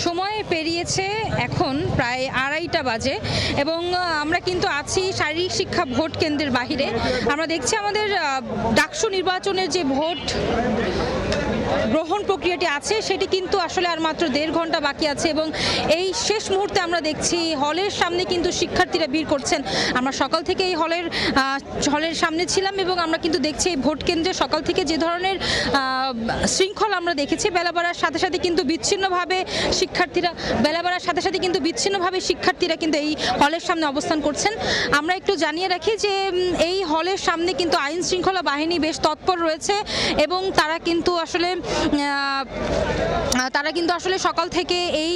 সময় পেরিয়েছে এখন প্রায় 2:30টা বাজে এবং আমরা কিন্তু আছি শারীরিক শিক্ষা ভোট কেন্দ্রের বাহিরে। আমরা দেখছি আমাদের ডাকসু নির্বাচনের যে ভোট গ্রহণ প্রক্রিয়াটি আছে সেটি কিন্তু আসলে আর মাত্র 1.5 ঘন্টা বাকি আছে এবং এই শেষ মুহূর্তে আমরা দেখছি হলের সামনে কিন্তু শিক্ষার্থীরা ভিড় করছেন। আমরা সকাল থেকে এই হলের সামনে ছিলাম এবং আমরা কিন্তু দেখছি এই ভোট কেন্দ্রে সকাল থেকে যে ধরনের শৃঙ্খলা আমরা দেখেছি, বেলা বাড়ার সাথে সাথে কিন্তু বিচ্ছিন্নভাবে শিক্ষার্থীরা কিন্তু এই হলের সামনে অবস্থান করছেন। আমরা একটু জানিয়ে রাখি যে এই হলের সামনে কিন্তু আইন শৃঙ্খলা বাহিনী বেশ তৎপর রয়েছে এবং তারা কিন্তু আসলে সকাল থেকে এই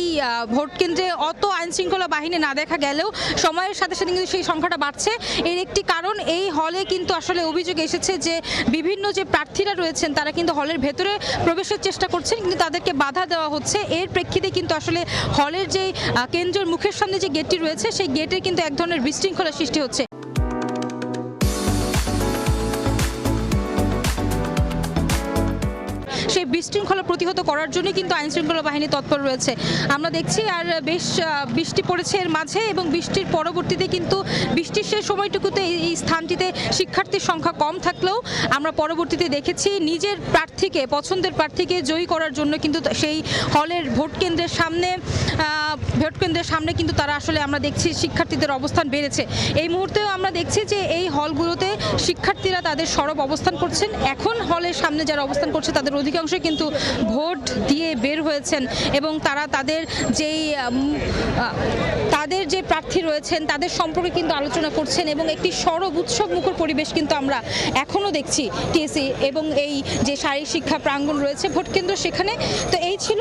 ভোট কেন্দ্রে অত আইন শৃঙ্খলা বাহিনী না দেখা গেলেও সময়ের সাথে সাথে কিন্তু সেই সংখ্যাটা বাড়ছে। এর একটি কারণ এই হলে কিন্তু আসলে অভিযোগ এসেছে যে বিভিন্ন যে প্রার্থীরা রয়েছেন তারা কিন্তু হলের ভেতরে প্রবেশের চেষ্টা করছেন কিন্তু তাদেরকে বাধা দেওয়া হচ্ছে। এর প্রেক্ষিতে কিন্তু আসলে হলের যে কেন্দ্রের মুখের সামনে যে গেটটি রয়েছে সেই গেটের কিন্তু এক ধরনের বিশৃঙ্খলা সৃষ্টি হচ্ছে। সেই বিশৃঙ্খলা প্রতিহত করার জন্য কিন্তু আইন শৃঙ্খলা বাহিনী তৎপর রয়েছে আমরা দেখছি। আর বেশ বৃষ্টি পড়েছে এর মাঝে এবং বৃষ্টির পরবর্তীতে কিন্তু বৃষ্টির সেই সময়টুকুতে এই স্থানটিতে শিক্ষার্থীর সংখ্যা কম থাকলেও আমরা পরবর্তীতে দেখেছি নিজের পছন্দের প্রার্থীকে জয়ী করার জন্য কিন্তু সেই হলের ভোট কেন্দ্রের সামনে কিন্তু তারা আসলে আমরা দেখছি শিক্ষার্থীদের অবস্থান বেড়েছে। এই মুহূর্তেও আমরা দেখছি যে এই হলগুলোতে শিক্ষার্থীরা তাদের সরব অবস্থান করছেন। এখন হলের সামনে যারা অবস্থান করছে তাদের অধিকাংশ কিন্তু ভোট দিয়ে বের হয়েছেন এবং তারা তাদের যে প্রার্থী রয়েছেন তাদের সম্পর্কে কিন্তু আলোচনা করছেন এবং একটি সরব উৎসব মুখর পরিবেশ কিন্তু আমরা এখনো দেখছি টিএসসি এবং এই যে শারীরিক শিক্ষা প্রাঙ্গণ রয়েছে ভোট কেন্দ্র সেখানে। তো এই ছিল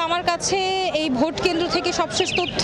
আমার কাছে এই ভোট কেন্দ্র থেকে সবশেষ তথ্য।